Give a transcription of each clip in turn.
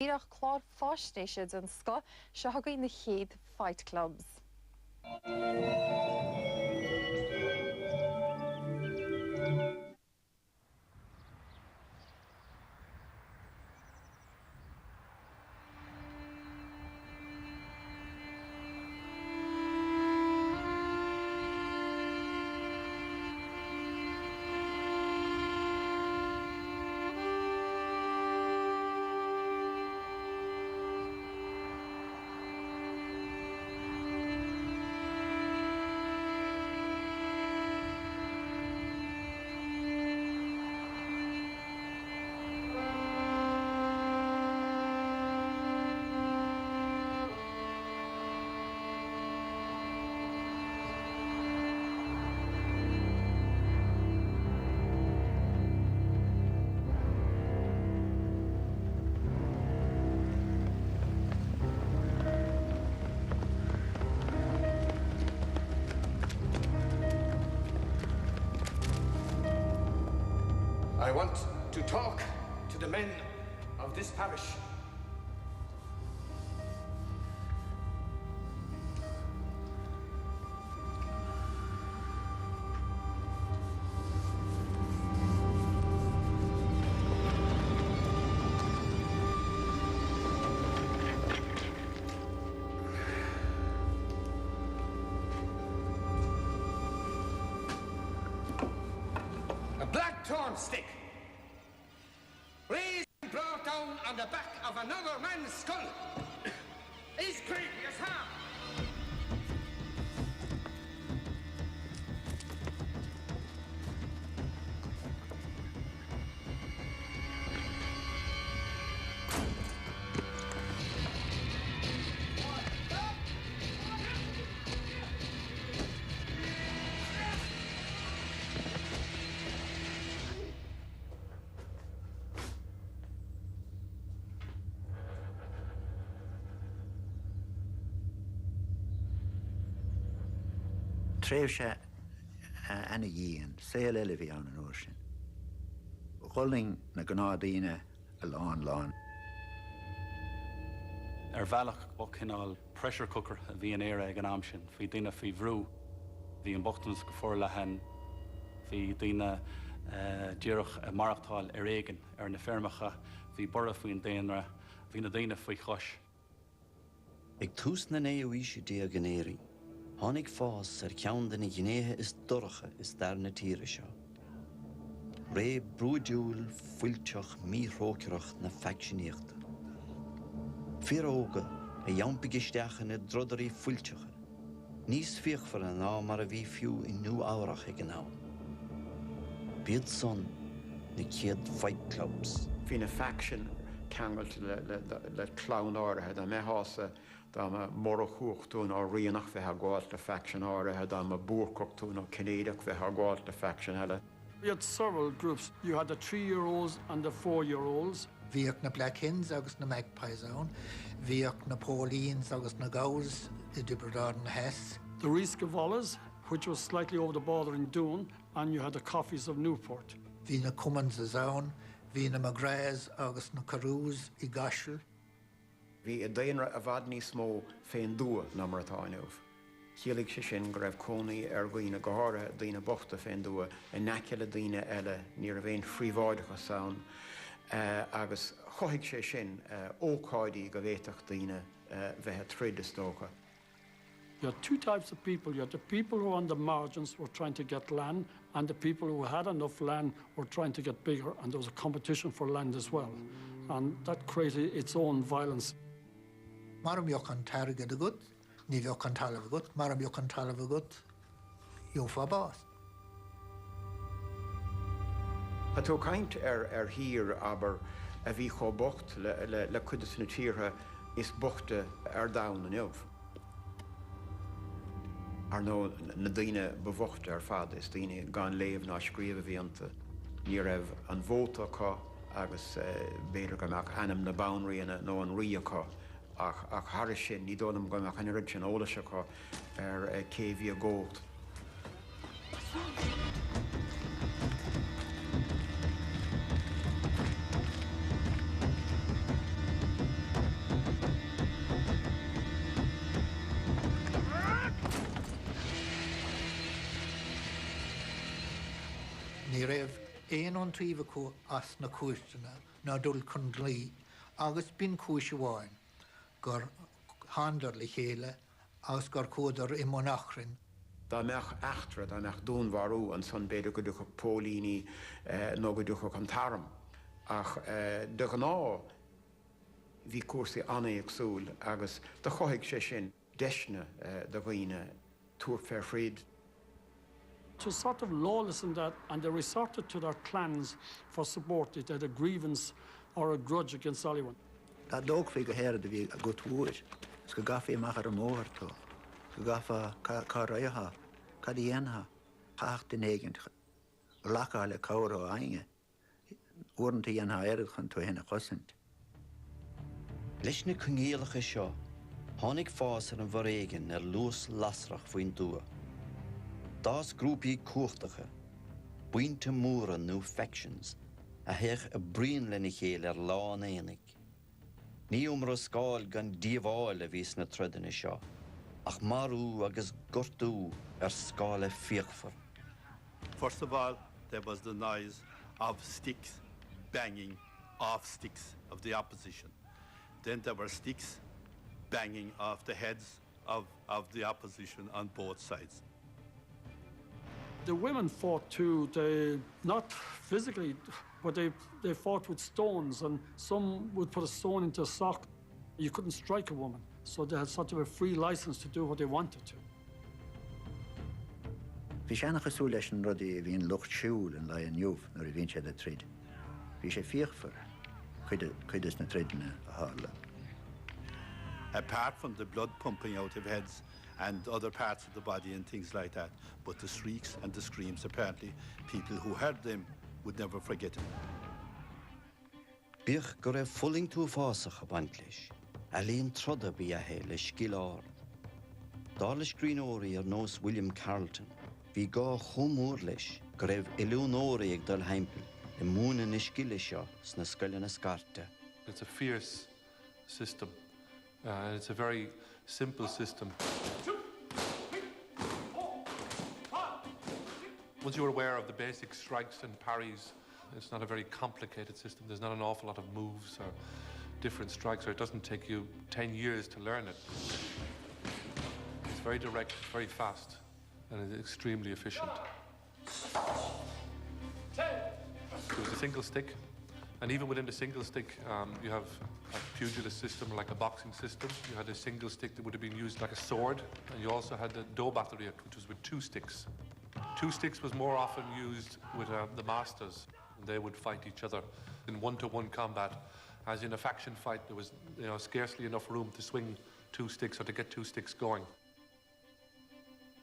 Íreach chlár fástéisiid an sco se hagaí na Chéad Fight Clubs. I want to talk to the men of this parish. A blackthorn stick, raised and brought down on the back of another man's skull, is greatly as harm. Tréimh sé ana dhéan, saoil eile bhí ann an uair sin. Ghuiling na gnádaoine a lán. Bhealach ó cinál pressure cooker a bhí an éire ag an am sin, bhí duine faoi bhrú, bhí an bochtans go fór le hen, bhí duine díreach marachtáil ar éigen ar na fermacha, bhí bora faoin déanra, bhí na daine faoi chois. Ag tús na néú sé dé a gnéirí. Tháinig fás ar ceann na gnéithe is doracha is dar na tíre seo. Ré brúdúil fuilteach míthróceach na feicsiníochta. Fíróga a dheampigisteach na drodarí fuilteacha. Níos fíochfar an ná mar a bhí fiú I nú áireach ag an am. Bíad son na Chéad Fight Clubs. Bhí na faction ceangailt le clown áirithe a méthása da ma morachúchtún á rianach bheith gáil le faction áirithe da ma búrcochtún ó Cnéideach bheith gáil le faction heile. We had several groups. You had the 3-year-olds and the 4-year-olds. Bhíoch na Black Hens agus na Magpies ón, bhíoch na Paulines agus na Gowls I Dubradán na Hess. The Riscavallas, which was slightly over the border in Doon, and you had the Coffees of Newport. Bhí na Cummins is ón, bhí na McGraths agus na Carews I Gashel. Bhí a daonra a bhad níos mó féin dua na mar atá inniuh. Chialig sé sin go raibh cónaí ar gcuoine go háirithe daoine bochta féin dua I neiceal daoine eile ní a bhéon phríomháideacha saon agus choigh sé sin ócáidí go bhhéiteach daoine bheithe tríd is tócha. You had two types of people. You had the people who on the margins were trying to get land, and the people who had enough land were trying to get bigger, and there was a competition for land as well. And that created its own violence. Maram bheoch an targad a gut, ní bheoch an talamh a gut, maram bheoch an talamh a gut, Jofa bás. Tá tú caint ar hir aber a bhí cho bocht le cuidas na tíortha is bochta ar dain an neamh. Ar nó na daoine bhóchta ar fad is daoine gan léamh ná scríomh bhíonanta. Ní raibh an bhótacha agus béidir go meach anam na boundaríana nó an riacha ach thar sin ní dónam go meach an rid sin ólasecha ar céhí a gót. raibh éon tríomh có as na cúisteanna ná dul chun lí agus bín cúis bháin gur handar le chéile agus gur códar i monachrin. Tá meach achtra dá meach dúnharú an san beidir go ducha pólíní nó go ducha an tarm. Ach de gná hí cuasa anna agsúil agus de choigh sé sin deisne do bhaoine túr fair fríd. It was sort of lawless in that, and they resorted to their clans for support. It had a grievance or a grudge against anyone. Tá dóg fé go héir de bhí a go túis, s go gafaí machar a mórtó, go gafa cá raitha, cá dhéanha, chacht in éigent, lacha le cabhar ó ainge, uoranta dhéanha éirad chun tú héna chosint. Leis na congéalacha seo, tháinig fás ar an bhréigean ar luas lasrach faoin dua. Dás grúpaí cuachtacha, buinte móra nó factions, a heich a bríon lena chéile ar lán éananig. Ní umar a scáil gan díomháil a bhís na trodanna seo, ach marú agus gortú ar scála fíochfar. First of all, there was the noise of sticks banging off sticks of the opposition. Then there were sticks banging off the heads of the opposition on both sides. The women fought too, they, not physically, but they fought with stones, and some would put a stone into a sock. You couldn't strike a woman, so they had sort of a free license to do what they wanted to. Bhí seanna chasú leis an rudí bhíon lucht siúil an le an júh nuair a bhíonn sé de tríd. Bhí sé fíochfar chuidas na trídanna a hála. Apart from the blood pumping out of heads and other parts of the body and things like that, but the shrieks and the screams, apparently, people who heard them would never forget them. Bích go raibh fulling tú fásach a baint leis, a líon troda bí a hé le sciláir. Dá le scríonóirí ar nós William Carleton, bhí gá chomór leis go raibh Eleonóirí ag dul heimpel i múna na sciile seo sna scoile na scarte. It's a fierce system, and it's a very simple system. Once you're aware of the basic strikes and parries, it's not a very complicated system. There's not an awful lot of moves or different strikes, or it doesn't take you 10 years to learn it. It's very direct, very fast, and it's extremely efficient. It was a single stick, and even within the single stick, you have a pugilist system, like a boxing system. You had a single stick that would have been used like a sword, and you also had the dos batterie, which was with 2 sticks. 2 sticks was more often used with the masters, and they would fight each other in one-to-one combat. As in a faction fight, there was scarcely enough room to swing 2 sticks or to get 2 sticks going.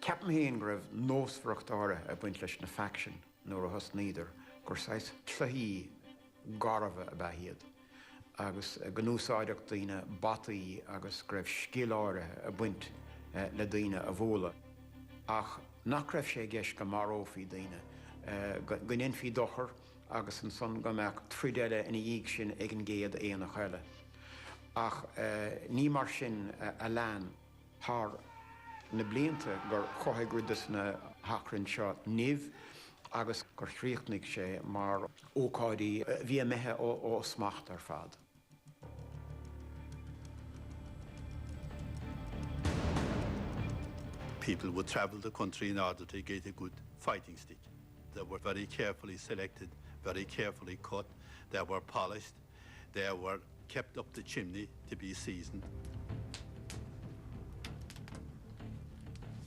Ceapan híon go raibh nósbhreachtáire a buint leis na faction nuair a thos níidir, gur sais tlaí garbh a bheithiad. Agus gnúsáideach daoine bataí agus go raibh sciláirithe a buint le daoine a bhóla. Ach nach raibh sé gceist go marófaí daoine, go ninfií dochar agus an son go meach trídeile ina dhéag sin ag an géad éana chaile. Ach ní mar sin a lean thar na blianta gur chothaigúdas na hacrann seo nimh agus gur chríochnaigh sé mar ócáidí bhí methe ó smacht ar fad. People would travel the country in order to get a good fighting stick. They were very carefully selected, very carefully cut. They were polished. They were kept up the chimney to be seasoned.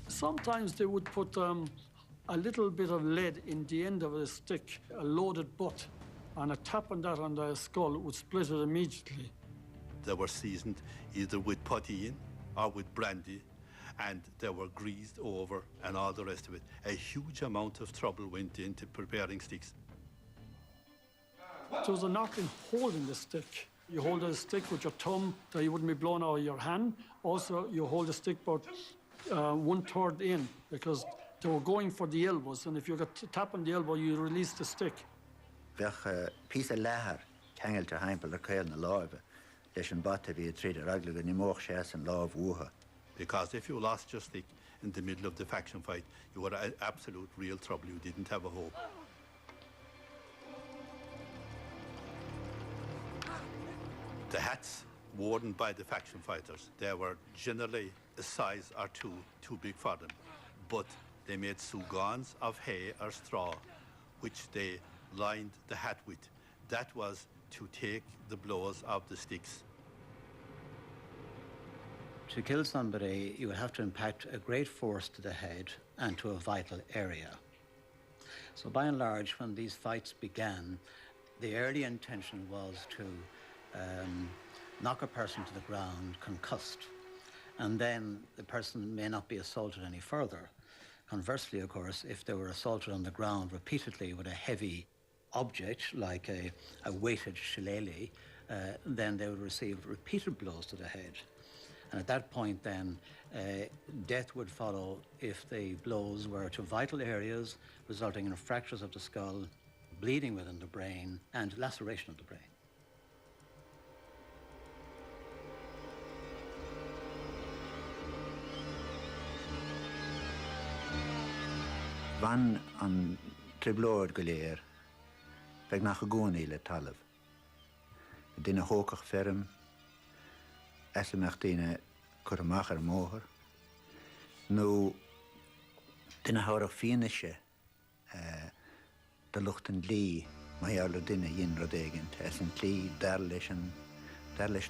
Sometimes they would put a little bit of lead in the end of a stick, a loaded butt, and a tap on that on the skull would split it immediately. They were seasoned either with poteen or with brandy, and they were greased over and all the rest of it. A huge amount of trouble went into preparing sticks. There was an art in holding the stick. You hold the stick with your thumb that you wouldn't be blown out of your hand. Also, you hold the stick about 1/3 in, because they were going for the elbows, and if you got tap on the elbow, you release the stick. Bheadh píosa lethar cheangailte heimpel ar chéal na láimhe leis an bata bhí tríd ar agla go nimóch sé an lámh uatha. Because if you lost your stick in the middle of the faction fight, you were in absolute real trouble. You didn't have a hope. hats worn by the faction fighters, they were generally a size or two too big for them, but they made sugans of hay or straw, which they lined the hat with. That was to take the blows of the sticks. To kill somebody, you would have to impact a great force to the head and to a vital area. So by and large, when these fights began, the early intention was to knock a person to the ground, concussed, and then the person may not be assaulted any further. Conversely, of course, if they were assaulted on the ground repeatedly with a heavy object, like a weighted shillelagh, then they would receive repeated blows to the head. And at that point then, death would follow if the blows were to vital areas, resulting in fractures of the skull, bleeding within the brain, and laceration of the brain. Van an triblóir go léir, beag nach a gcónaí le talamh. Duine hócach ferm, esamach duine chur amach ar móthar, nó duine tharach fianaise de lucht an lí mai earla duine dhéon rud éigent, an lí dar leis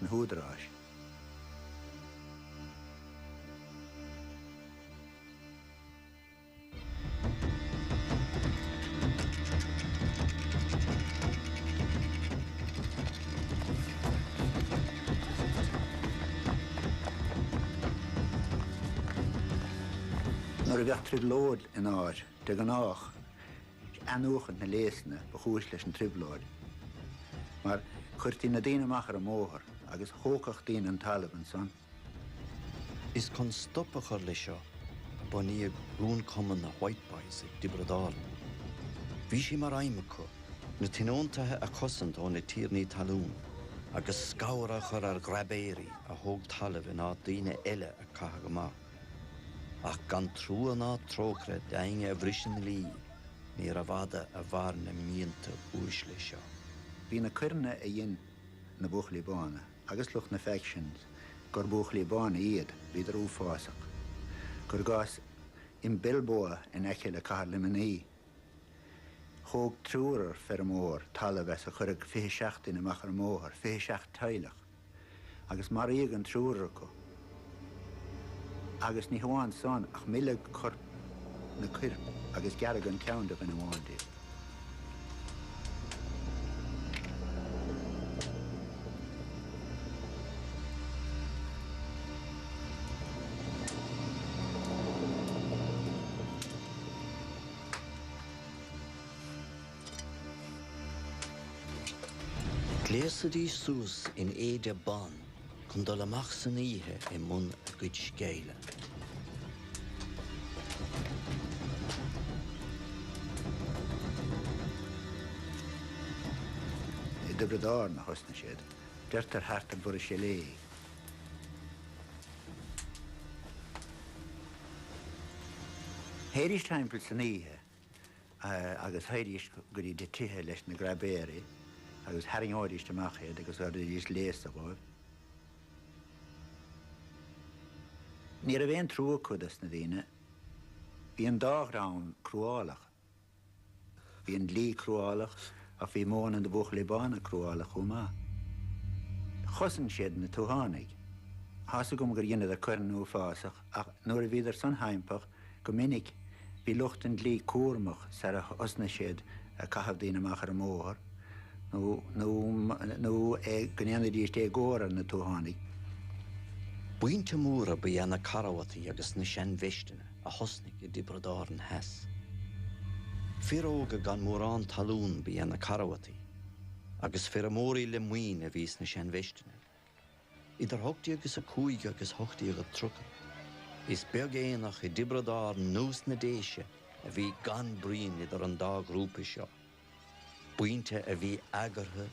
an húdaráis. Nuair a bheadh triblóid in áir, de gan ách, anúchan na léasna ba chúis leis an triblóid. Mar chuirtí na daoine amach ar a móthar, agus hócach daoine an talamh an son. Is chun stoppa chuir lei seo, bunaíodh rún cumann na White Boys ag Dibredáil. Bhí sí mar aimimecha na tinóntathe a cosint ó na tíornaí talún, agus scabhra chur ar grabéirí a thóg talamh in áit daoine eile a caithfeadh amach. Ach gan trú an áit tróchre dainge a bhrisin lí, ní a bhada a bhar na míonta úis lei seo. Bhí na cuirne a dhéon na buachlaíbána, agus lucht na factions, gur buachlaíbána iad bhí ar úfásach. Gur gás in bilbóa in eice le cahar limaní. Thóg trúrar fer mór talamh a chuirg 27 amach ar móthar, 27 teilech. Agus mar íag an trúrar go. Agus ní hamháin son ach mille chur na cuir agus gearag an ceandah in amháin díobh. Gléasadí sús in éide ban, chun dul amach saníthe I mun a gcuid scéile. I Dibredáil na hosna siad, deirtar thart an bhur shillelagh. Héiris timpeall saníthe, agus héiris go dtí de tithe leis na grabéirí, agus haringóiris amach héad agus ar dís léas a bháil. Ní a bhéon trúa chudas na daoine, bhí an dághrán cruálach. Bhí an lí cruálach a bhí món an do buachlaíbána cruálach ó má. Chosann siad na túthánaigh. Hása gom gur dhéanamh a chuirnú fásach ach nuair a bhíidir san haimpach go minic bhí lucht an lí cuairmach sa a osna siad a caithfeadh daoine amach ar móthar nó gnéanana díos é góra na túthánaigh. Buinte múra ba dhéanana carawataí agus na sean bheistena a thosnig I Dibredáil an heas. Firóga gan mórán talún ba dhéanana carawataí, agus firamóí le muoin a bhís na sean bheistena. Idir hochtaí agus a cúig agus hochtaí a trucha. Is beag éanach I Dibredáil nús na déise a bhí gan brín idir an dá grúpa seo. Buinte a bhí agartha,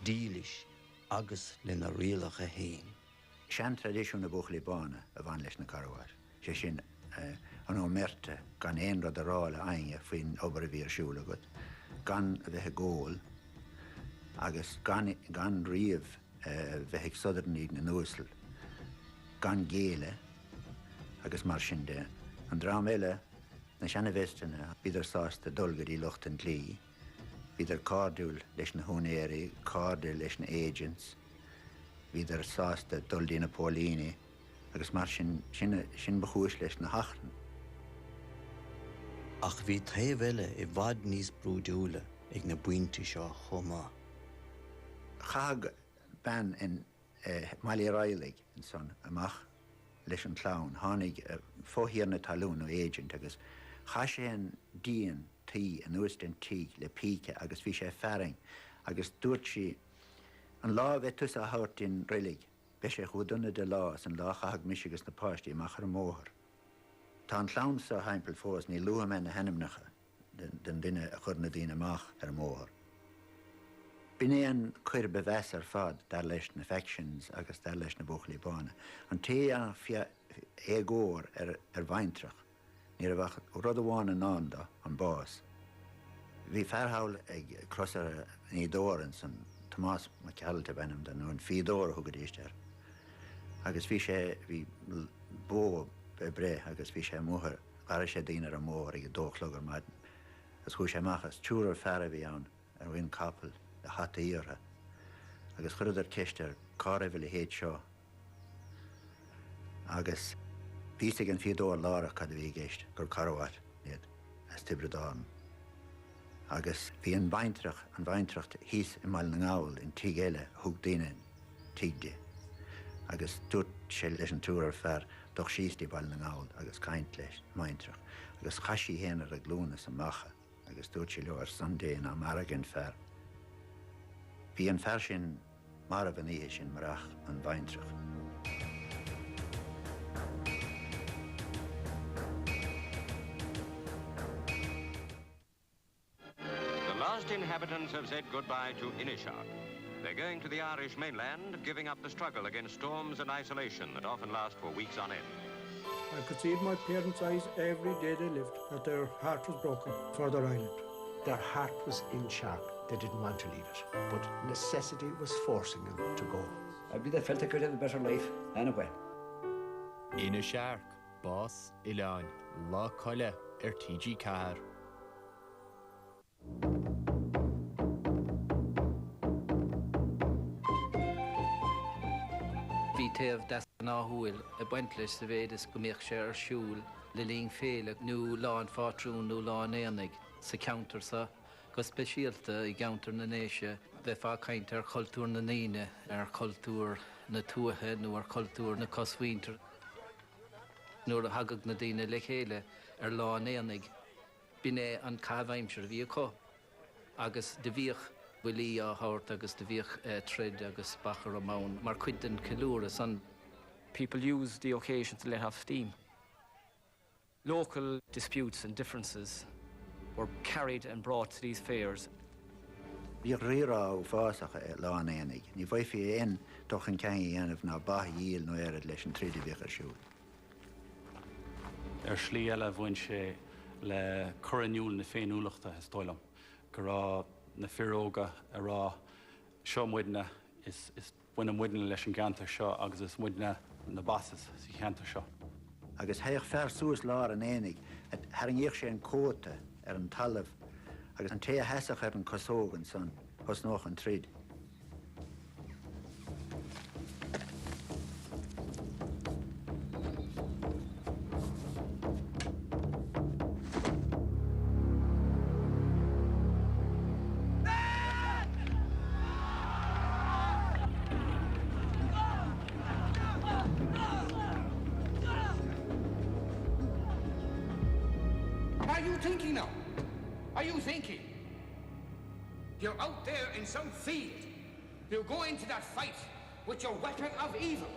dílis agus le na rialacha héin. Sean tradiisiún na buachlaíbána a bhain leis na carhair. Sé sin an ómerte gan éon rud a rála ainge faoin obair a bhí ar siúla agat. Gan a bheith gól agus gan riamh bheith sodair ní na núsal gan géile agus mar sin de. An drám eile na seanna bheisteanna bíidir sásta dulgarí lucht an lí, bíidir cardúil leis na húnéirí, cardúil leis na agents, bíidir sásta duldaí na pólíní, agus mar sin bachúis leis na hachran. Ach bhí taobhile I bhfad níos brúdúla ag na buintí seo chomá. Chag ben in Mali Roilig in son amach leis an clown, hánig fóhíar na talún ó agent agus cha sé an díon tí an uist an tí le píce agus bhí sé ferring agus dúirt si an lá bheith tus a hart in Roilig, be sé chudunna de lás an lá chag mis agus na páistí amach ar móthir. Tá an clown sa heimpel fós ní luha me na henimnacha den duine a chur na dtíine amach ar móthir. Bhí an chuir bheits ar fad dar leis na factions agus dar leis na buchlaí bána. An té an égóir ar bhaintrach, ní a bheith rud amháin an anda an bás. Bhí fearthail ag crosar ní dóran san Tomás McCallte benam den nó an fídóir thugad istear. Agus bhí sé bhí bó bre agus bhí sé múthar gar sé daoine ar mór ag dóchlog ar maidin. Agus chuaigh sé machchas túúr fearra bhí ann ar bhain capal le hata íortha. Agus chuir ar ceistear cáibh le héad seo. Agus bhí an fídóir lárach cad a bhí géist gur carhaid iad as tibredáin. Agus bhí an bhaintracht híos I maiil na ngáil in tígéile thug daine tígde. Agus dúirt sé leis an túr ar fearr doch síos tí bail na ngáil agus caint leis maintrach. Agus chaisí héanaar a glúna sa macha agus dúirt sé leo ar sandéin am aragan fearr. Bhí an fearr sin mar a bhaníhe sin marach an bhaintrach. The last inhabitants have said goodbye to Inishark. They're going to the Irish mainland, giving up the struggle against storms and isolation that often last for weeks on end. I could see in my parents' eyes every day they lived that their heart was broken for their island. Their heart was in Shark. They didn't want to leave it, but necessity was forcing them to go. I believe they felt they could have a better life anyway. Inishark, Boss, Ilan, La Colle, TG4. Bhí taobh deas an áthúil a baint leis sa bhéidir go mbeadh sé ar siúl le líon féile nó lán fátrún nó lán éanaig sa counter sa go speisialta I counter na néise bheith fá caint ar cultúr na naoine ar cultúr na tuatha nó ar cultúr na cosmhuinter. Nuair a hagad na daoine le chéile ar lán éanaig bhí é an cabhaimseir bhí có agus de bhíoch bhfuilí á thabhairt agus de bhíoch trid agus bachar amán mar cuid den cilúra san. People use the occasion to let off steam. Local disputes and differences were carried and brought to these fairs. Bhí rírá ó fásacha lán éanaig, ní bhaith fí aon doch an ceangaí dhéanamh ná bath díal nó airad leis an tríd bhíoch ar siúl. Ar slí eile bhain sé le curaniúil na féinúlachta is dóilam. Go rá na firóga a rá seo muidna is buine muidna leis an gceantar seo agus is muidna na basas sa cheantar seo. Agus heich fearr suas lár an éanaig, haringíoch sé an cóta ar an talamh agus an té heasach ar an cosógan san os nóch an tríd. Are you thinking now? Are you thinking? You're out there in some field. You go into that fight with your weapon of evil.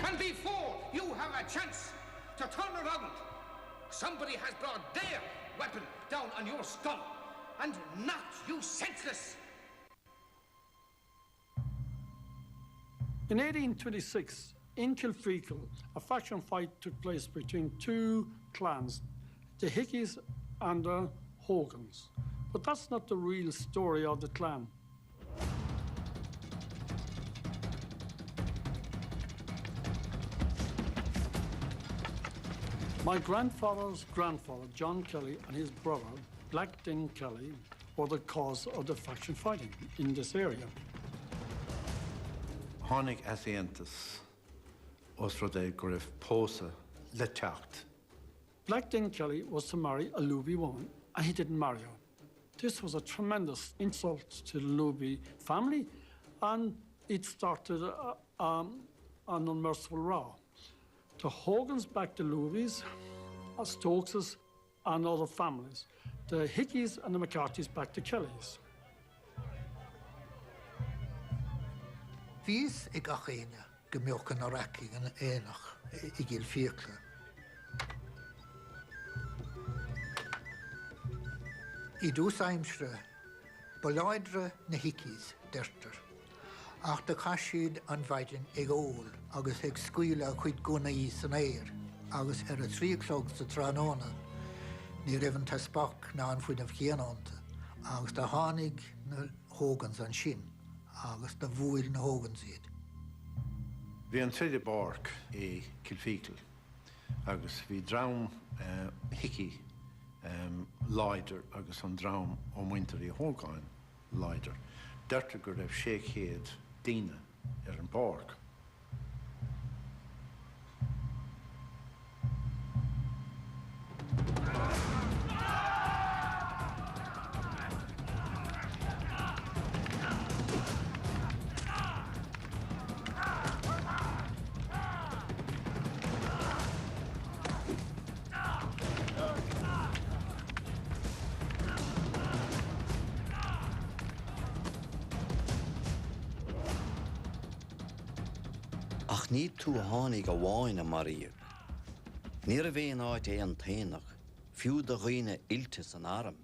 And before you have a chance to turn around, somebody has brought their weapon down on your skull and knocked you senseless. In 1826, In Kilfeacle, a faction fight took place between two clans, the Hickeys and the Hogans. But that's not the real story of the clan. My grandfather's grandfather, John Kelly, and his brother, Black Din Kelly, were the cause of the faction fighting in this area. Hánig asientas osrode grif posa le teacht. Black Din Kelly was to marry a Luby woman, and he didn't marry her. This was a tremendous insult to the Luby family, and it started an unmerciful row. The Hogans backed the Lubys, Stokeses, and other families. The Hickeys and the McCarthys backed the Kellys. Vís ag achéine gymioch yn oraki yn enach I gil fiacla. I dŵs aimsre, bolaidre na Hickeys derter. Ach da casiad an bhaidin ag ól, agus ag scuile chuid gona í san éir, agus a 3 o'clock sa tránóna, ní raibhann tá spach ná an fuin of chéanánta, agus da hánig na Hogans an sin, agus da bhuail na Hogans iad. Bhí an triide barc I Kilfeacle, agus bhí drám Hickey leider agus an drám ó muinter I Hógáin leider. Dertar gur raibh 600 daoine an barc. Ach ní tú hánig a bháin a maríir. Níor a bhéon áit an tainach, fiú do ghoine iltis an aram.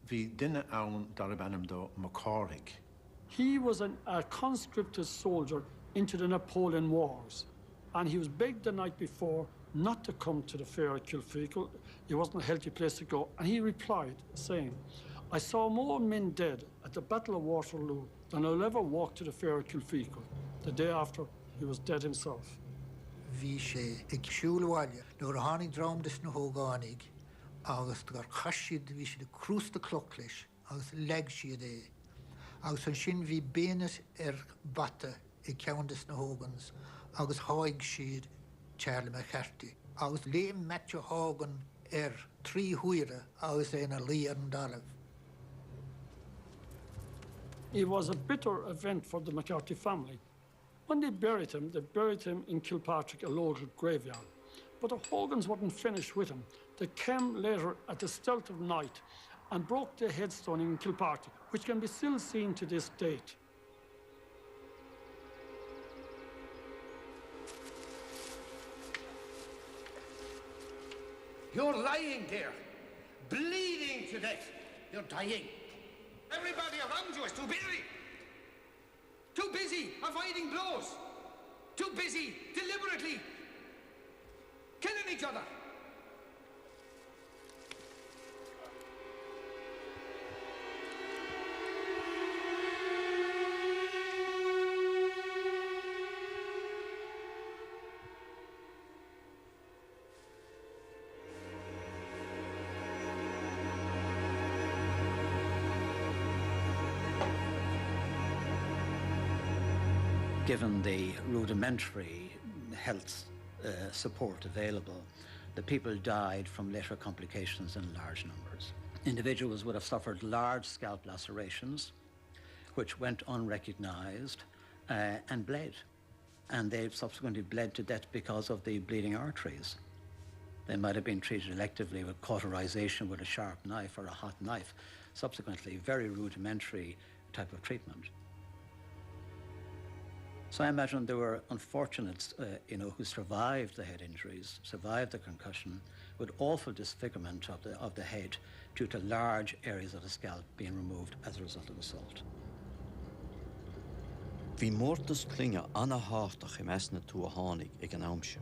Bhí duine ann dar benam do Macárig. He was a conscripted soldier into the Napoleon Wars, and he was begged the night before not to come to the fair at Kilfeacle. It wasn't a healthy place to go, and he replied, saying, I saw more men dead at the Battle of Waterloo than I'll ever walk to the fair at Kilfeacle. The day after, he was dead himself. Bhí sé ag siúlháile nuair a tháinig dromdas na Hógánig, agus gur chaisiad bhí sé de crús de cloc leis, agus leg siad é. Agus an sin bhí béanas bata ag ceandas na Hógans, agus háig siad Charlie McCarthy. Agus léim Matthew Hogan 3 huire, agus é na lí an dalamh. It was a bitter event for the McCarthy family. When they buried him in Kilpatrick, a local graveyard. But the Hogans wouldn't finish with him. They came later at the stealth of night and broke the headstone in Kilpatrick, which can be still seen to this date. You're lying there, bleeding to death. You're dying. Everybody around you is too busy. Too busy avoiding blows. Too busy deliberately killing each other. Given the rudimentary health support available, the people died from later complications in large numbers. Individuals would have suffered large scalp lacerations, which went unrecognized and bled. And they subsequently bled to death because of the bleeding arteries. They might have been treated electively with cauterization with a sharp knife or a hot knife. Subsequently, very rudimentary type of treatment. So I imagine there were unfortunates, who survived the head injuries, survived the concussion, with awful disfigurement of the head due to large areas of the scalp being removed as a result of assault. Bhí mórtas clinge anna háach I mesna tú a tháinig ag an amse.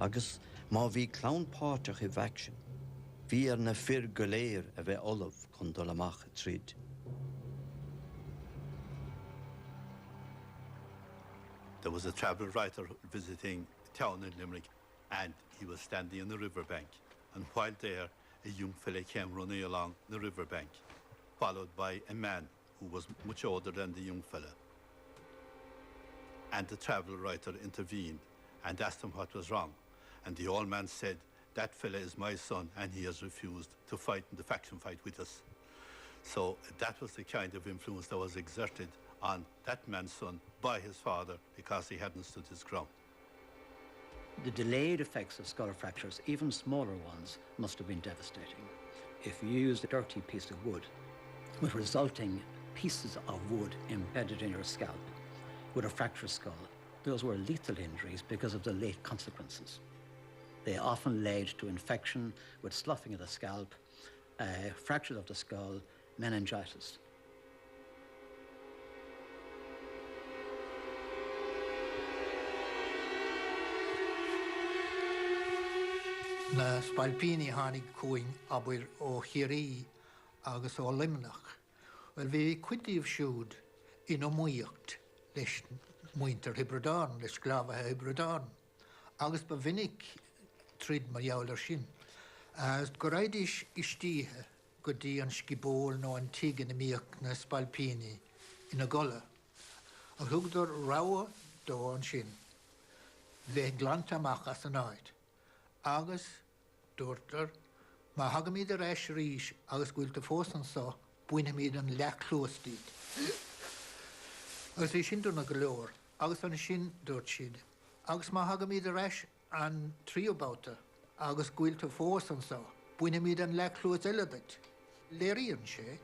Agus má bhí clownpáteach I bheicean, bhí na fir go léir a bheith olamh chun dul amach tríd. There was a travel writer visiting a town in Limerick, and he was standing on the riverbank. And while there, a young fella came running along the riverbank, followed by a man who was much older than the young fella. And the travel writer intervened and asked him what was wrong. And the old man said, "That fella is my son, and he has refused to fight in the faction fight with us." So that was the kind of influence that was exerted on that man's son by his father because he hadn't stood his ground. The delayed effects of skull fractures, even smaller ones, must have been devastating. If you used a dirty piece of wood with resulting pieces of wood embedded in your scalp with a fractured skull, those were lethal injuries because of the late consequences. They often led to infection with sloughing of the scalp, fractures of the skull, meningitis. Na spalpini hánig cúing abuir ó chiarí agus ó limnach. Well, bhí cuitíomh siúd in muíocht leis muinter Hebredáin, leis glábhathe Hebredáin. Agus ba vinnig tríd mar jaall sin. Go raidis istíthe go dtí an sciból nó an tígan na míocht na spalpini in a gola. A thugdar ráha dó an sin. Bheith glantamach as an áid. Agus dúirtar, má haga míad a reis rís agus gúilta fós an sá, buine míad an lechlóstíd. Agus bhí sin dúna go leor, agus an sin dúirt siad. Agus má haga míad a reis an tríobáta, agus gúilta fós an sá, buine míad an lechlós eiledait. Léiríonn sé,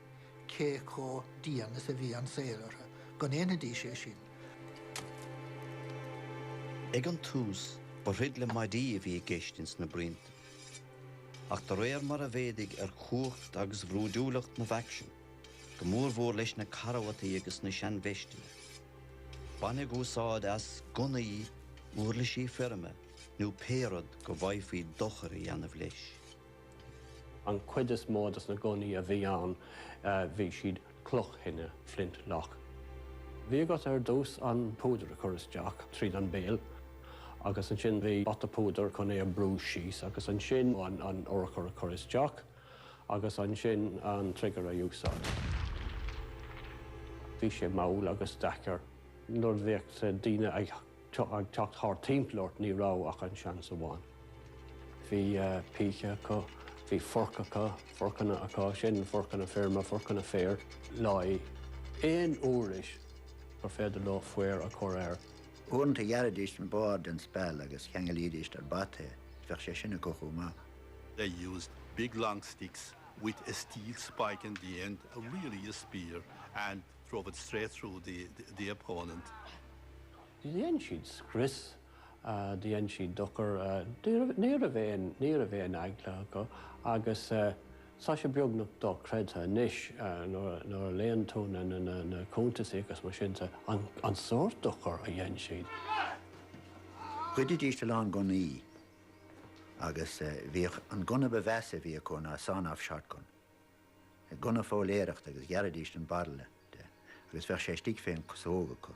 cé có díana sa bhí an séileartha, go éanadí sé sin. Ag an tús, ba rid le maidí a bhí geistins na brint. Ach tar réir mar a bhédig chuacht agus bhrúdúlacht na bheicean, go mór mhór leis na carhataí agus na sean bheistine. Banna gúsáid as gunaí mór le sí ferme, nó pérad go bhaidhí dochar i anamh leis. An cuidas módas na gunaí a bhí an, bhí siad cloch hinne flint lach. Bhí got dós an púdar a churas deach tríd an béal, agus an sin bhí bata púdar chun é an brús síos, agus an sin an orchar a churas deach, agus an sin an trigar a dúsáid. Bhí sé maul agus dechar, nuair bheocht daoine ag teacht thar timplairt ní rá ach an sean sa bháin. Bhí píche acu, bhí forcanna acu sin, forcanna firma, forcanna fér, lai éon úris gur féidir lá fuair a chur air. Uan te jaradist an bord an spell agus cheangalídist ar bate, bheith sé sinna cochú má. They used big long sticks with a steel spike in the end, really a spear, and drove it straight through the opponent. Dhéan siad scris, dhéan siad dochar, níor a bhéin agla go, agus sa sé beagnach do creidtha níis nó a léon túna na cúntas agus mar sinnta an sórt dochar a dhéan siad. Chuidir lán gunaí, agus bhí an guna bheitse bhí chun a sanamh shotgun. Guna fóléireacht agus gearadíist an barla, agus bheith sé stig féin cosóga chu.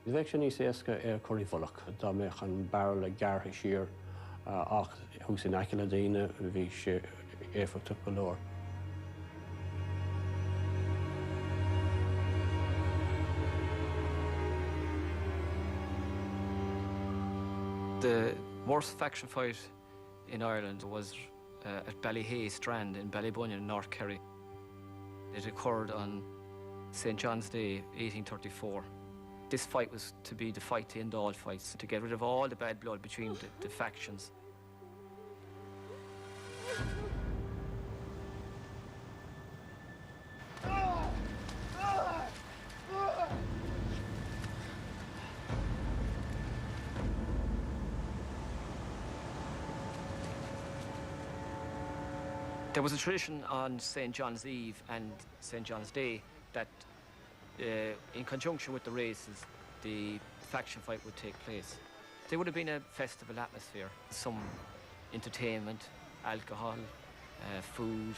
Bheith sin níos éasca ar choirí bholach, dá méach an barla geartha siar ach hús in aice le daoine bhí sé éfachta go leor. The worst faction fight in Ireland was at Ballyhay Strand in Ballybunion, North Kerry. It occurred on St. John's Day, 1834. This fight was to be the fight to end all fights, to get rid of all the bad blood between the factions. There was a tradition on St. John's Eve and St. John's Day that In conjunction with the races, the faction fight would take place. There would have been a festival atmosphere, some entertainment, alcohol, food.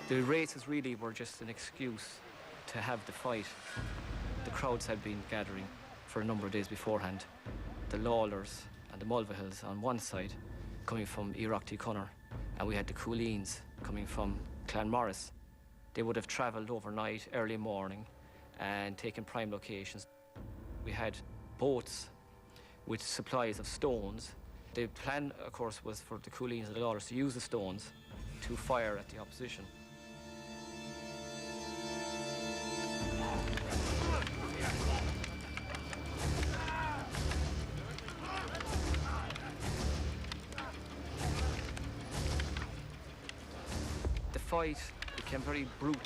The races really were just an excuse to have the fight. The crowds had been gathering for a number of days beforehand. The Lawlers and the Mulvihills on one side, coming from Oireachtaí Connor, and we had the Cooleens coming from Clanmorris. They would have travelled overnight, early morning, and taken prime locations. We had boats with supplies of stones. The plan, of course, was for the Cooleens and the Lawlers to use the stones to fire at the opposition. The fight became very brutal.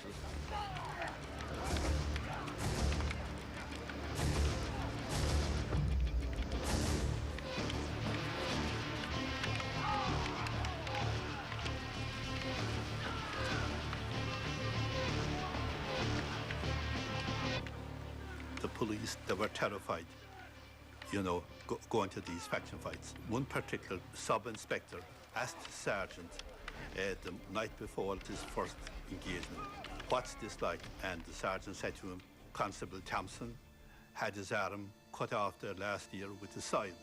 The police, they were terrified, you know, going to these faction fights. One particular sub-inspector asked the sergeant the night before his first engagement, "What's this like?" And the sergeant said to him, "Constable Thompson had his arm cut off there last year with a scythe."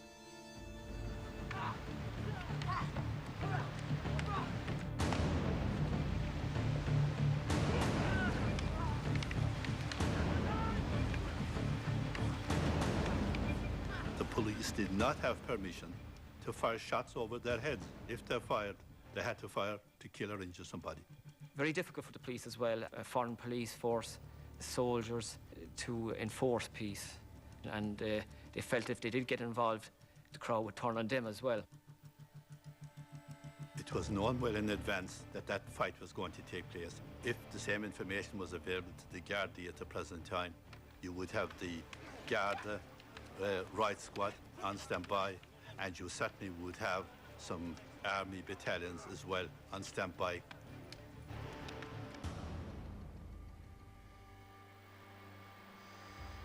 The police did not have permission to fire shots over their heads. If they fired, they had to fire to kill or injure somebody. Very difficult for the police as well, a foreign police force, soldiers, to enforce peace. And they felt if they did get involved, the crowd would turn on them as well. It was known well in advance that that fight was going to take place. If the same information was available to the Gardaí at the present time, you would have the Garda Right Squad on standby, and you certainly would have some army battalions as well on standby.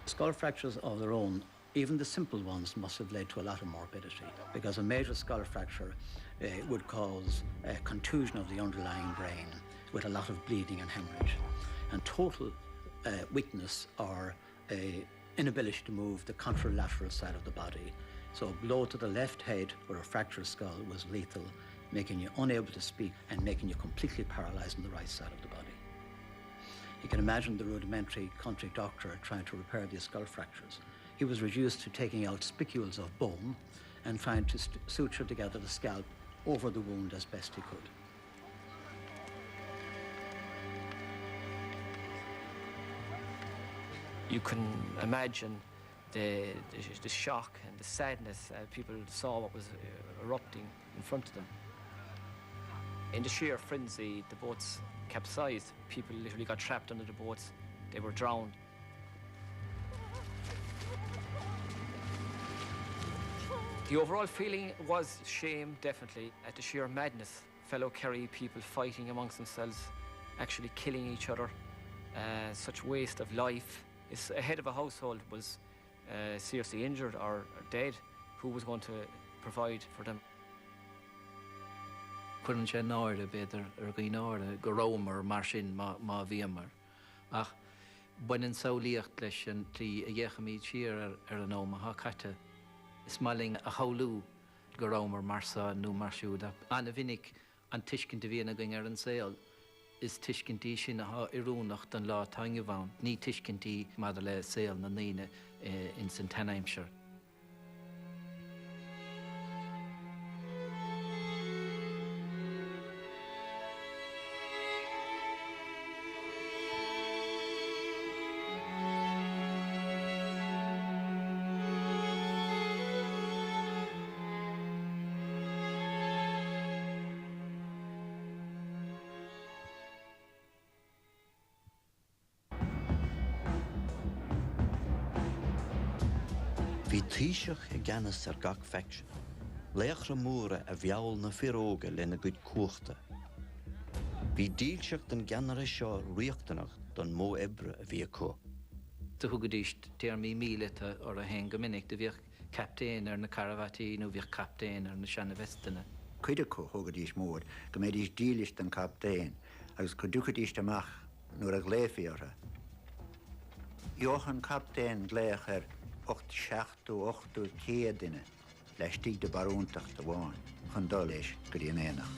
Skull fractures of their own, even the simple ones, must have led to a lot of morbidity, because a major skull fracture would cause a contusion of the underlying brain with a lot of bleeding and hemorrhage, and total weakness or inability to move the contralateral side of the body. So a blow to the left head or a fractured skull was lethal, making you unable to speak and making you completely paralyzed on the right side of the body. You can imagine the rudimentary country doctor trying to repair these skull fractures. He was reduced to taking out spicules of bone and trying to suture together the scalp over the wound as best he could. You can imagine the shock and the sadness. People saw what was erupting in front of them. In the sheer frenzy, the boats capsized. People literally got trapped under the boats. They were drowned. The overall feeling was shame, definitely, at the sheer madness. Fellow Kerry people fighting amongst themselves, actually killing each other. Such waste of life. If a head of a household was seriously injured or dead, who was going to provide for them? Cuireann sé náire beidir gaí náire go rómar mar sin má bhíamar. Ach buineann saolaíocht leis an trí a dhéichamíd siar ar an óma há caite. Is smalling a chaolú go rómar marsa nó mar siúd. Anna vinnig an tuiscint a bhíonna going ar an saol is tuiscintí sin a iúnach don lá tainge bhain. Ní tuiscintí maidir le saol na naoine in St. Henaimshire. Bhí tíiseach I gceannas ar gach faction. Léachra múra a bheall na firóga lena gcuid cuachta. Bhí dílseach den gceanara seo riachtanach don mó ebre a bhí acu. Tá thugadíist téarmí míleta ar a hen gomininic de bhíoh captéin ar na Caravati nó bhíoh captéin ar na Seanna Vestana. Cuide có thugadíist mór, go méid ís dílis den captéin, agus go dúchadíist amach nuair a gléfiartha. Johan captéin gléach ar 8 seachtú 8 céad duine leis tí de barúntacht a bháin, chun dul éis go dtí an éanach.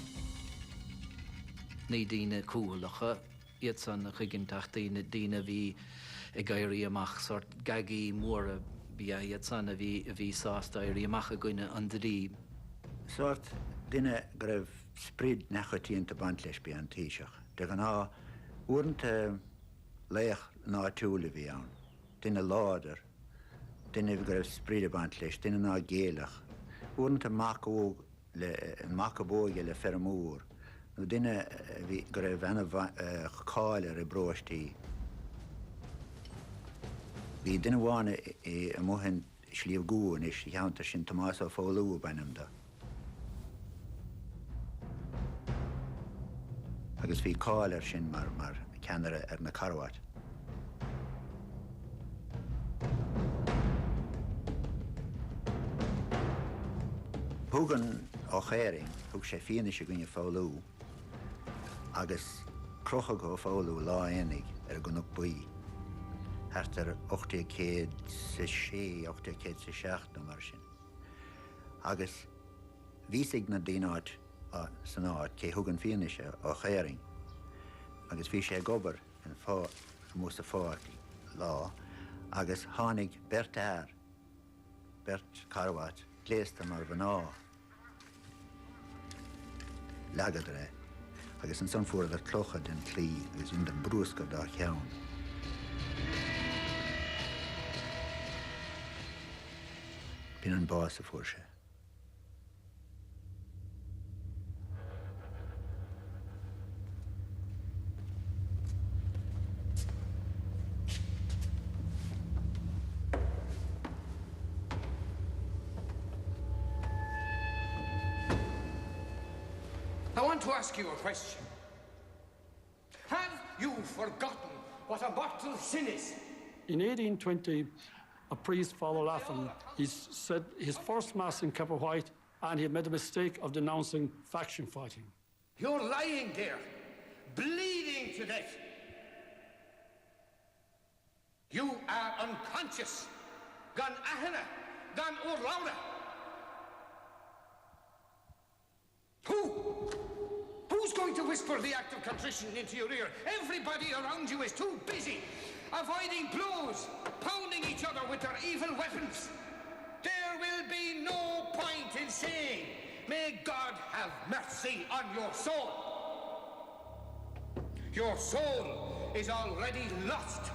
Ní daoine cúlacha, iad san na chuiginntacht daoine bhí I gairí amach sort gagaí móra bí iad san a bhí sásta airí amach a gcuine an drí. Sort duine go raibh sprid nechatíonnta bant leis bí an tíiseach. De gan ná uaireanta léach ná túla bhí ann. Duine láidir, duine go raibh sprid a bant leis, duine ná géalach. Uaireanta macabóige le fermúr. nó duine go raibh bhena cháil ar I bróistí. Bhí duine bhána I mthain slíomh gúin is cheantar sin Tomás ó fóilú benimda. Agus bhí cáil ar sin mar ceanara ar na Carwat. Thugan ó chéiring, thug sé fianna sé gine fóilú, agus crocha go fóilú lá énig ar gunach buí. Hart 806, 807 nó mar sin. Agus bhísigh na daoináid san áit cé thugan fianna sé ó chéiring, agus bhí sé gobar an mús a fáirt lá, agus tháinig Bert Carwat, léasta mar bhaná legad ré, agus an son fuair ar clocha den clí agus in den brúsca dá cheann. Bhín an bás a fuair sé. I want to ask you a question. Have you forgotten what a mortal sin is? In 1820, a priest, Father Laffin, he said his first mass in Capper White, and he made the mistake of denouncing faction fighting. You're lying there, bleeding to death. You are unconscious. Gan ahana, gan urlaura. Who's going to whisper the act of contrition into your ear? Everybody around you is too busy avoiding blows, pounding each other with their evil weapons. There will be no point in saying, may God have mercy on your soul. Your soul is already lost,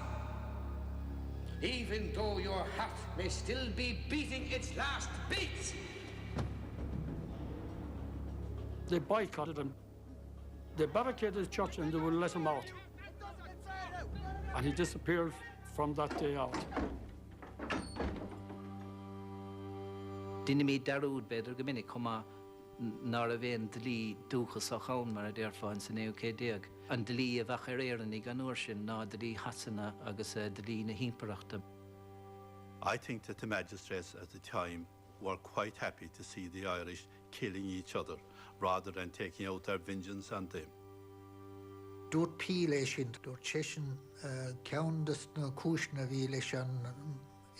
even though your heart may still be beating its last beats. They boycotted him. They barricaded the church and they would let him out. And he disappeared from that day out. Dinne mí darúd beidir go minic chuma nar a bhéon dlí dúchas a chaun mar a déir fáin san éucé an dlí a bheach ar éireannig an uair sin ná dlí hasanna agus dlí na hímpaireachta. I think that the magistrates at the time were quite happy to see the Irish killing each other rather than taking out their vengeance on them. Dúirt pí leis sin, dúirt sé sin ceandas na cúisna bhí leis an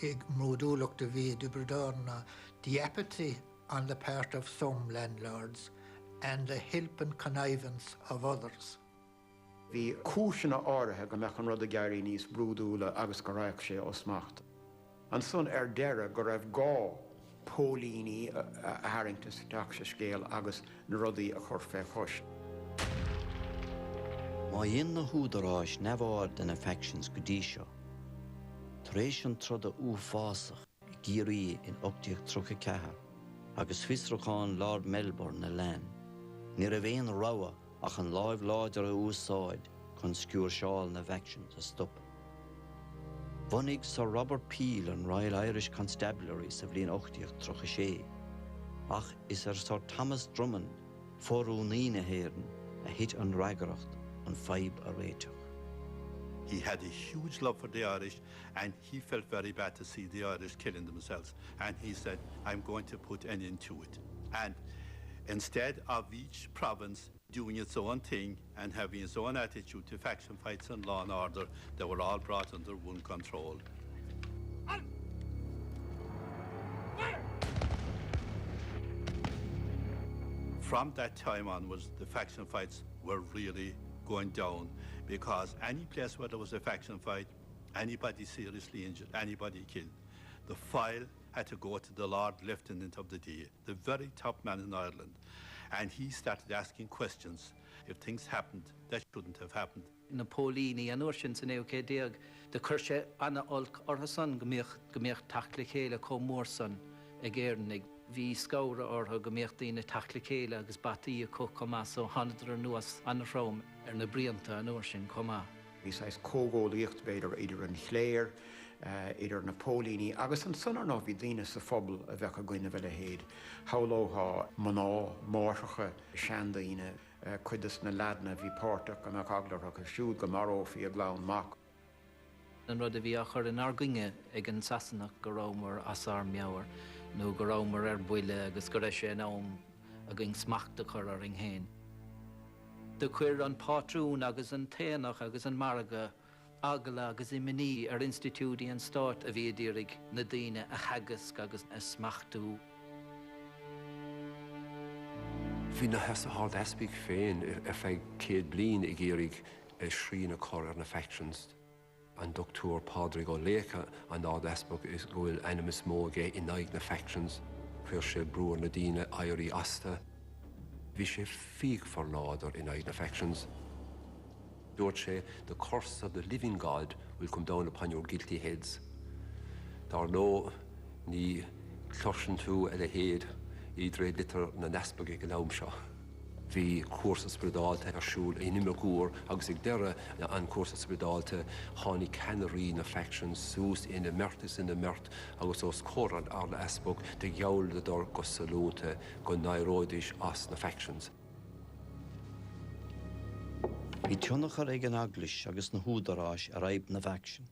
ag mródúlacht a bhí d'Iberdána, the apathy on the part of some landlords and the helping connivance of others. Bhí cúisina áirithe go mbeadh an rud a gairí níos brúdúla agus go raibh sé ó smacht. An son deire go raibh gá pólíní a haingtas teach sa scéal agus na rudaí a chur fé chois. Má dhéon na húdaráis nebhar den affections go dtí seo. Tar éis an troda fásach I géirí in 834, agus fiosrúcháin Lord Melbourne na lean. Ní a bhéon rogha ach an láimh láidir a úsáid chun sciúr seáil na affections a stop. Bhunaigh Sir Robert Peel an Royal Irish Constabulary sa bhliain 86. Ach is Sir Thomas Drummond forú nína héireann a hit an ragaracht an feib a réiteach. He had a huge love for the Irish, and he felt very bad to see the Irish killing themselves. And he said, I'm going to put an end to it. And instead of each province doing its own thing and having its own attitude to faction fights and law and order, they were all brought under one control. From that time onwards, the faction fights were really going down, because any place where there was a faction fight, anybody seriously injured, anybody killed, the file had to go to the Lord Lieutenant of the day, the very top man in Ireland. And he started asking questions if things happened that shouldn't have happened. Napoleoni an uirsin san éoché déag, de chuirse anna olc ortha san gomíoch tacla chéile có mór san ag éirnig. Bhí scóra ortha gomíoch daoine tacla chéile agus bataí a có comá so hanadar nuas anna róm na brianta an uirsin comá. Bhí sais cógólaíocht beidir idir an chléir, idir Napoleoni, agus an son arná bhí daoine sa phobal a bheith a gcuine bheile héad. Hallótha maná, mórthacha, seandaoine, cuidas na ladna bhí pórtach go nach aglarach a siúd go marófaí a glán mac. An rud a bhí a chur in argainge ag an sasanach go rámar asar meabhar, nó go rámar buile agus go raibh sé an am a gin smachta chur ar an héin. De chuir an pátrún agus an téanach agus an marga agala agus I miní ar institúdí an stát a bhí dírig na daoine a hagas agus a smachtú. Bhí na heas a hard aspig féin a feig céad bliain I géirig srí na cor ar na factions. An doctor Padre go lécha an ád aspig is gohfuil animus móga I naig na factions, chuir sé brúar na daoine airí asta. Bhí sé fíg forládar in naig na factions. Dúirt sé, the curse of the living God will come down upon your guilty heads. Dar nó ní closin tú a le héad I dré litar na naspaig ag an am seo. Bhí cuasas bredáilte ar siúl I nimmer gúr agus ag deire an cuasas bredáilte tháinig ceannarí na factions sús ina mertas ina mert agus os córad ar na asbog de gheolladar go salúnta go nairóidis as na factions. Bhí tionachar ag an aglis agus na húdarráis a raib na faction,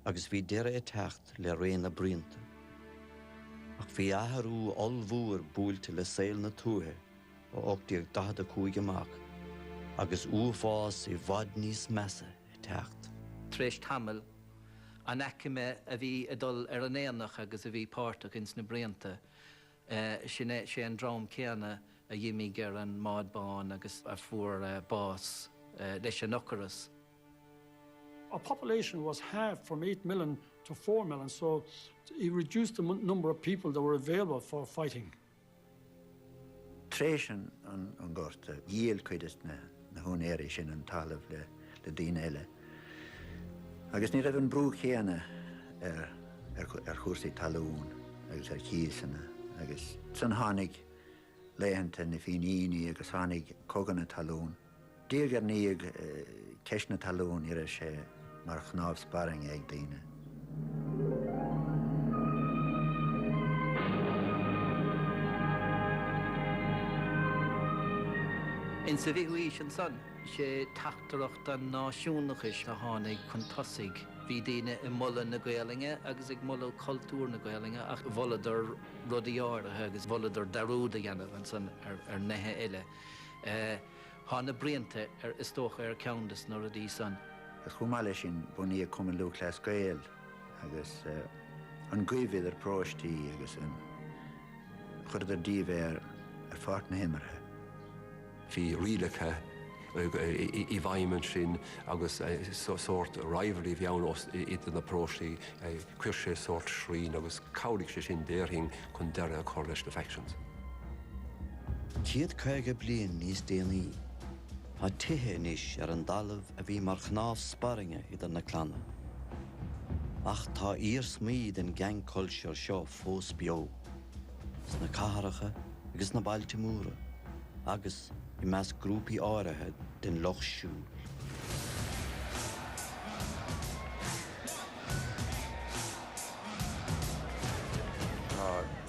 agus bhí deire techt le réna brianta. Ach bhí atharú olmhúr búilte le saoil na túthe ó 85 amach, agus uafás I bhad níos measa techt. Tréis tamil, an eicime a bhí a dul ar an éanach agus a bhí páirteach ins na brianta, sinné sé an drám céanna a dhimí gur an mádbán agus a fuair bás leis an ocaras. Our population was halved from 8 million to 4 million, so he reduced the number of people that were available for fighting. Tréis an gcorta, díal cuidas na húnéirí sin an talamh le daoine eile. Agus ní raibh an brú chéanna ar chúrsaí talún agus ar chíosanna, agus san tháinig léhananta na fíníní agus tháinig coganna talún. Dígar níag ceisna talún ar sé mar chnáb sparring ag daoine. In sa bhíhuaí an san, sé teachtarach an náisiúnachis a tháinig chun tosaigh. Bhí daoine I mula na Gaelinge agus ag mula cultúr na Gaelinge ach bholadar rudaí áirithe agus bholadar darúda dhéanamh an san ar nethe eile. Tháina brianta ar istócha ar ceandas na rudaí san. Gus chumáile sin bunaí cumann lú clás Gael agus an gcuimhid ar próistí agus an chuirdar díomh ar fát na himimethe. Bhí rialacha I bhaimmen sin agus sort rivalry bheann os idir na próistí cuir sé sort srín agus cabhraigh sé sin déirthing chun deire a chur leis na factions. Chéad caige bliain níos déanaí, tá tithe níos ar an dalamh a bhí mar chnáb sparringe idir na clanna. Ach tá ír smíd an gang culture seo fós beo, s na cáthracha agus na bailte múra, agus I meas grúpaí áirithe den loch siúl.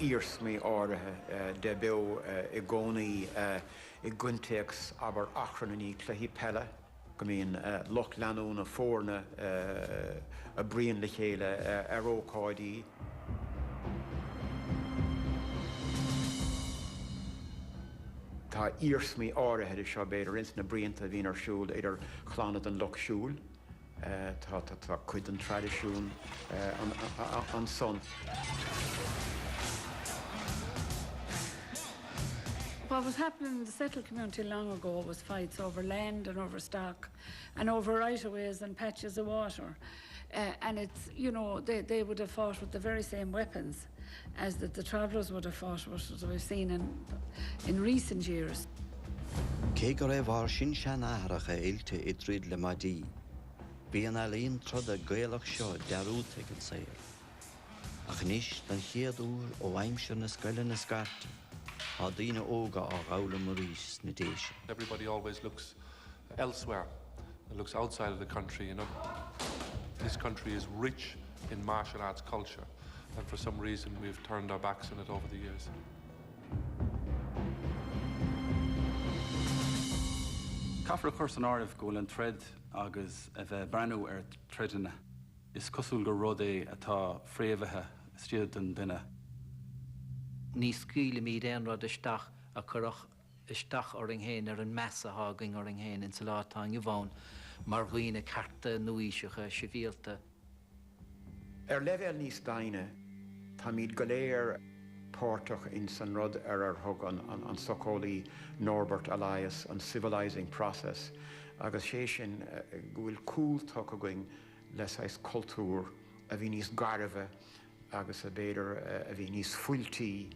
írs mí áirithe de beo I gcónaí I gunteachs aber achrannaí cluichí pelle, go mbíonn Loch Lanún a fórna a bríon le chéile ar ócáidí. Tá írs mí áirithe is seo beidir ins na bríonta a bhíon ar siúl idir chlána an loch siúl. Tá cuid an tradiisiún an son. What was happening in the settled community long ago was fights over land and over stock and over right-of-ways and patches of water. And it's, you know, they would have fought with the very same weapons as that the travellers would have fought with, as we've seen in recent years. Cé go raibh ar sin sean áthracha éilte I tríd le maidí. Bhí an alíonn trod a gaalach seo dearúta ag an saoil. Ach níos den chéad úr ó aimsir na scoile na scarta. Á daoine óga á ghabhla maríos na déise. Everybody always looks elsewhere. It looks outside of the country, you know. This country is rich in martial arts culture, and for some reason we've turned our backs on it over the years. Caithfear chuir an áireamh go bhfuil an tread agus a bheith breanú ar tredanna. Is cosúil go rud é atá fréamhaithe stiad an duine. Ní scuile míad an rud isteach a chuireach isteach ar an héin ar an measa hágaing ar an héin in sa látán I bhain mar ghuioine carta nuíseacha sibhialta. Ar level níos daine, tá míad go léir pártach in san rud ar thug an socólaí Norbert Elias an civilizing process, agus sé sin bhfuil cúil tucha going leis ais cultúr a bhí níos garbh agus a béidir a bhí níos fuiltíí,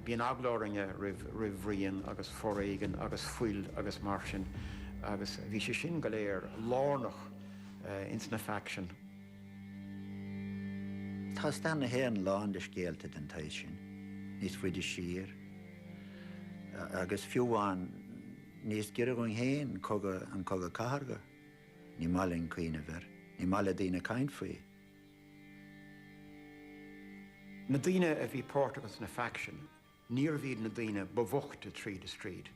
bíon agláringe ribhríon agus foréigen agus fuil agus mar sin, agus bhí sé sin go léir lárnach ins na faction. Tá stanna héan lán de scéalta den tais sin, níos fuidir siar. Agus fiúháin níos gira gon héin an coga caharga, ní malin cuoine ver, ní mala daoine cain faoi. Na daoine a bhí páirteachas na faction, níor bhíad na daoine bhóchta tríd a stríd,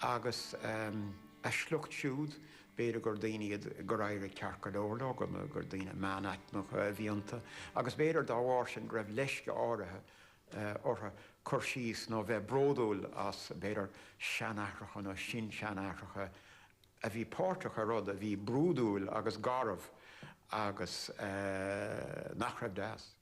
agus a slucht siúd, beidir gur daoine gur éire cearcad óla, gur daoine meanachnach bhíonta, agus beidir dá bhhair sin go raibh leisce áirithe ortha chur síos nó bheith bródúil as beidir seanachracha nó sin seanachracha a bhí páirteacha rud a bhí brúdúil agus garbh agus nach raibh deas.